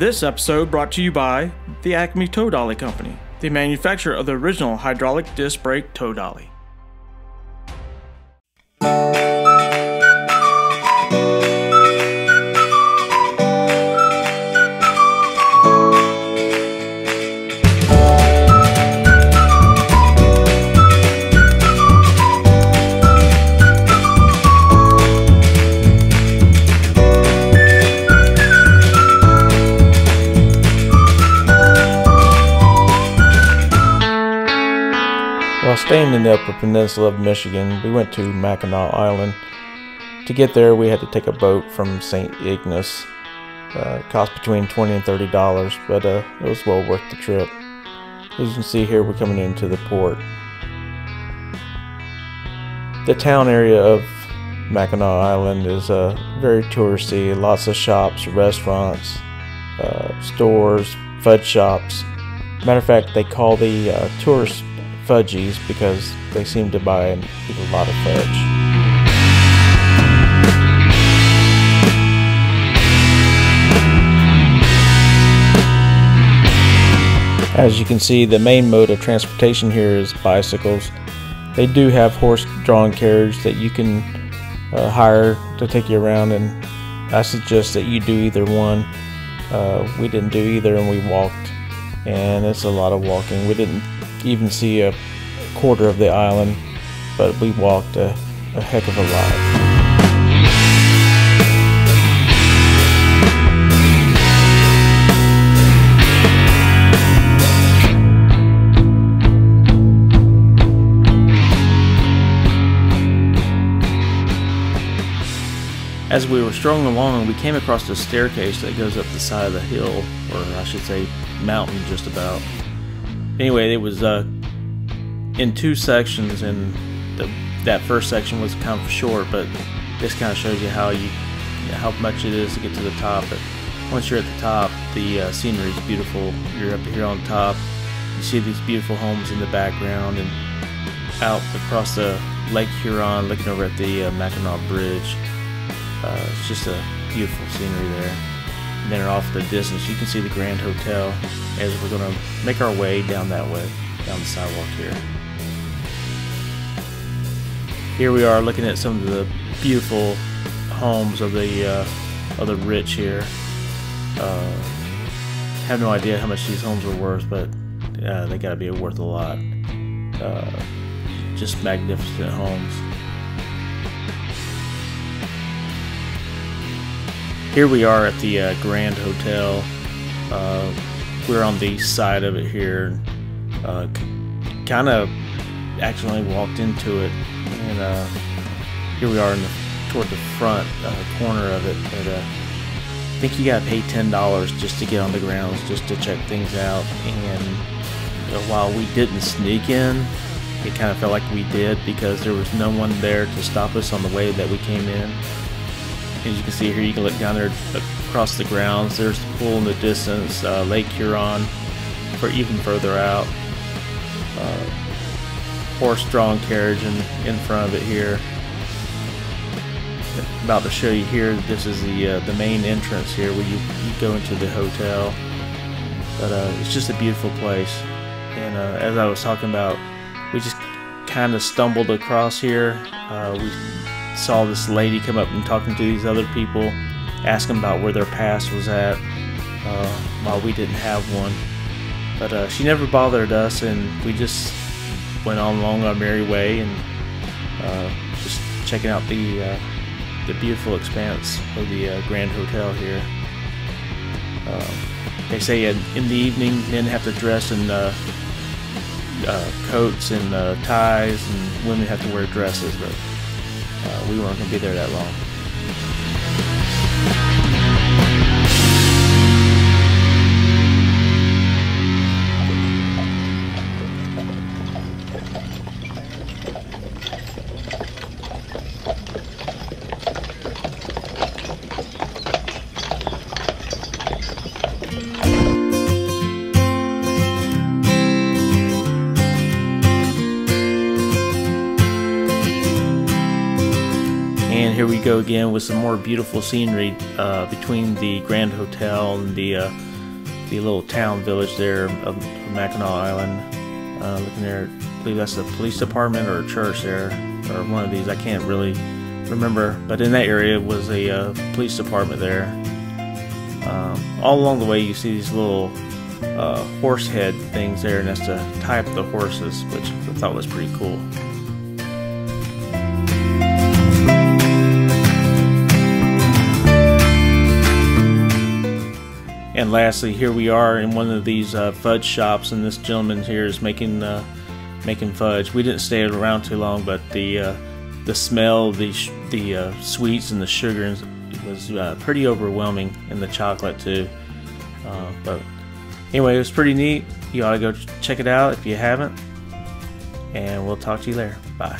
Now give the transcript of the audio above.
This episode brought to you by the Acme Tow Dolly Company, the manufacturer of the original hydraulic disc brake tow dolly. While staying in the Upper Peninsula of Michigan, we went to Mackinac Island. To get there, we had to take a boat from St Ignace. It cost between $20 and $30, but it was well worth the trip. As you can see here, we're coming into the port. The town area of Mackinac Island is very touristy. Lots of shops, restaurants, stores, fudge shops. Matter of fact, they call the tourists Fudgies because they seem to buy and eat a lot of fudge. As you can see, the main mode of transportation here is bicycles. They do have horse-drawn carriage that you can hire to take you around, and I suggest that you do either one. We didn't do either, and we walked, and it's a lot of walking. We didn't even see a quarter of the island, but we walked a heck of a lot. As we were strolling along, we came across a staircase that goes up the side of the hill, or I should say mountain just about. Anyway, it was in two sections, and that first section was kind of short, but this kind of shows you how much it is to get to the top. But once you're at the top, the scenery is beautiful. You're up here on top, you see these beautiful homes in the background, and out across the Lake Huron, looking over at the Mackinaw Bridge. It's just a beautiful scenery there. And then off the distance, you can see the Grand Hotel as we're going to make our way down that way, down the sidewalk here. Here we are looking at some of the beautiful homes of the rich here. Have no idea how much these homes are worth, but they got to be worth a lot. Just magnificent homes. Here we are at the Grand Hotel. We're on the side of it here. Kind of accidentally walked into it, and here we are toward the front corner of it. But I think you gotta pay $10 just to get on the grounds, just to check things out. And while we didn't sneak in, it kind of felt like we did because there was no one there to stop us on the way that we came in. As you can see here, you can look down there across the grounds. There's the pool in the distance, Lake Huron, for even further out. Horse-drawn carriage in front of it here. About to show you here. This is the main entrance here, where you go into the hotel. But it's just a beautiful place. And as I was talking about, we just kind of stumbled across here. We saw this lady come up and talking to these other people, asking about where their pass was at, while we didn't have one. But she never bothered us, and we just went on along our merry way, and just checking out the beautiful expanse of the Grand Hotel here. They say in the evening men have to dress in coats and ties, and women have to wear dresses, but we weren't going to be there that long. And here we go again with some more beautiful scenery between the Grand Hotel and the the little town village there of Mackinac Island. Looking there, I believe that's the police department or a church there, or one of these. I can't really remember, but in that area was a police department there. All along the way you see these little horse head things there, and that's to tie up the horses, which I thought was pretty cool. And lastly, here we are in one of these fudge shops, and this gentleman here is making fudge. We didn't stay around too long, but the smell, the sweets and the sugar was pretty overwhelming, and the chocolate too. But anyway, it was pretty neat. You ought to go check it out if you haven't, and we'll talk to you later. Bye.